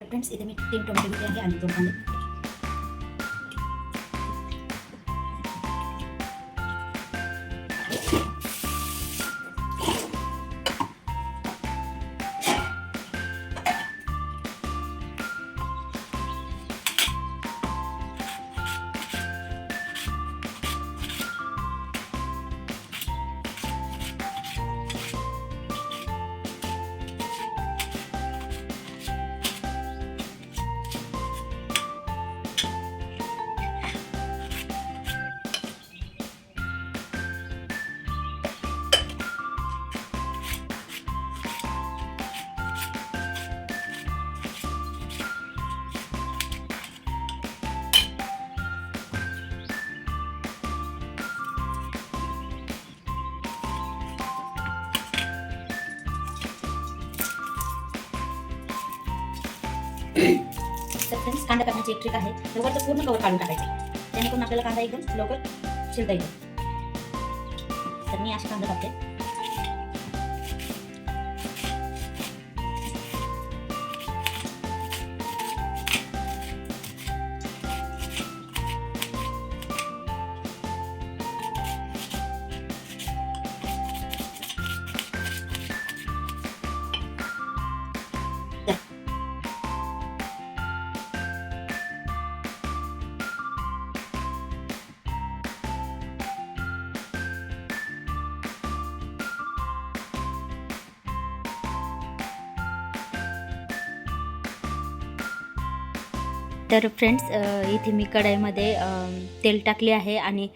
Friends इथे मी 3 tomato घेतले आहे आणि 2 कांदे. तर फ्रेंड्स कांदा करण्याची एक ट्रिक आहे. तर वरचं पूर्ण कवर काढून टाकायचं, जेणेकरून आपल्याला कांदा एकदम लवकर शिजता येतो. तर मी अशी कांदा टाकते. तर फ्रेंड्स इथे मी कढईमध्ये तेल टाकले आहे आणि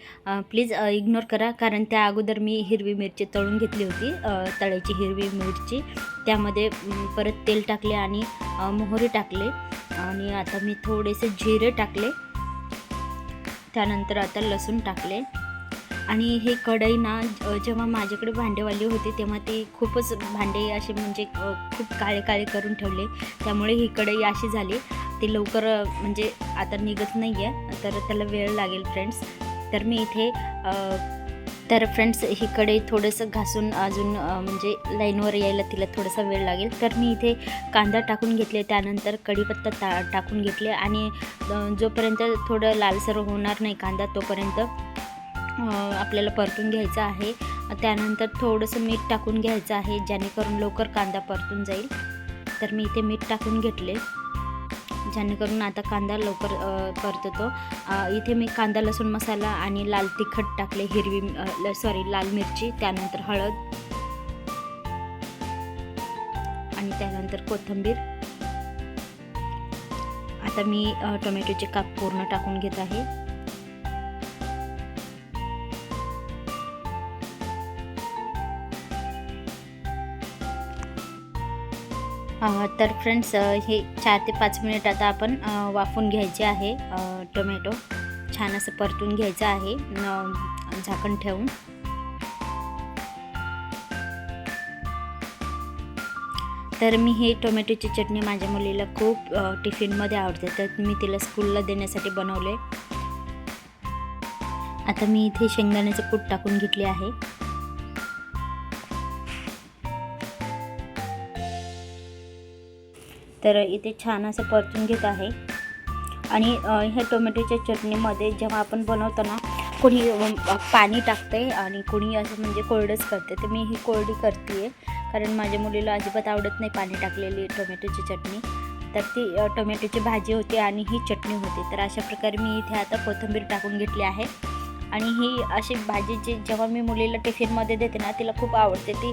प्लीज इग्नोर करा, कारण त्या अगोदर मी हिरवी मिरची तळून घेतली होती. तळायची हिरवी मिरची, त्यामध्ये परत तेल टाकले आणि मोहरी टाकले आणि आता मी थोडेसे जिरे टाकले. त्यानंतर आता लसूण टाकले आणि हे कढई ना जेव्हा माझ्याकडे भांडेवाली होती तेव्हा ती खूपच भांडे असे म्हणजे खूप काळे काळे करून ठेवले, त्यामुळे ही कढई अशी झाली. ती लवकर म्हणजे आता निघत नाही आहे, तर त्याला वेळ लागेल फ्रेंड्स. तर मी इथे तर फ्रेंड्स ही कढई थोडंसं घासून अजून म्हणजे लाईनवर यायला तिला थोडासा वेळ लागेल. तर मी इथे कांदा टाकून घेतले, त्यानंतर कढीपत्ता टाकून घेतले आणि जोपर्यंत थोडं लालसर होणार नाही कांदा तोपर्यंत आपल्याला परतून घ्यायचं आहे. त्यानंतर थोडंसं मीठ टाकून घ्यायचं आहे, जेणेकरून लवकर कांदा परतून जाईल. तर मी इथे मीठ टाकून घेतले, जेणेकरून आता कांदा लवकर परततो. इथे मी कांदा लसूण मसाला आणि लाल तिखट टाकले, लाल मिरची, त्यानंतर हळद आणि त्यानंतर कोथिंबीर. आता मी टोमॅटोचे काप पूर्ण टाकून घेत आहे. तर फ्रेंड्स हे 4 ते 5 मिनिट आता आपण वाफून घ्यायचे आहे. टोमॅटो छान असं परतून घ्यायचं आहे झाकण ठेवून. तर मी हे टोमॅटोची चटणी माझ्या मुलीला खूप टिफिनमध्ये आवडते, तर मी तिला स्कूलला देण्यासाठी बनवले. आता मी इथे शेंगदाण्याचं कूट टाकून घेतले आहे. तर इथे छान असं परतून घेत आहे. आणि ह्या टोमॅटोच्या चटणीमध्ये जेव्हा आपण बनवतो ना, कोणी पाणी टाकते आणि कोणी असं म्हणजे कोरडंच करते. तर मी ही कोरडी करते आहे, कारण माझ्या मुलीला अजिबात आवडत नाही पाणी टाकलेली टोमॅटोची चटणी. तर ती टोमॅटोची भाजी होती आणि ही चटणी होती. तर अशा प्रकारे मी इथे आता कोथिंबीर टाकून घेतली आहे. आणि ही अशी भाजीची जेव्हा मी मुलीला टिफिनमध्ये देते ना, तिला खूप आवडते. ती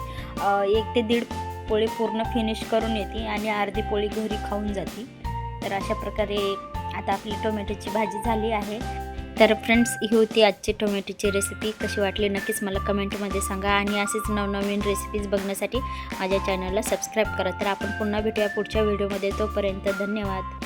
1 ते 1.5 पोळी पूर्ण फिनिश करून येते आणि अर्धी पोळी घरी खाऊन जाते. तर अशा प्रकारे आता आपली टोमॅटोची भाजी झाली आहे. तर फ्रेंड्स ही होती आजची टोमॅटोची रेसिपी. कशी वाटली नक्कीच मला कमेंटमध्ये सांगा आणि असेच नवनवीन रेसिपीज बघण्यासाठी माझ्या चॅनलला सबस्क्राईब करा. तर आपण पुन्हा भेटूया पुढच्या व्हिडिओमध्ये. तोपर्यंत धन्यवाद.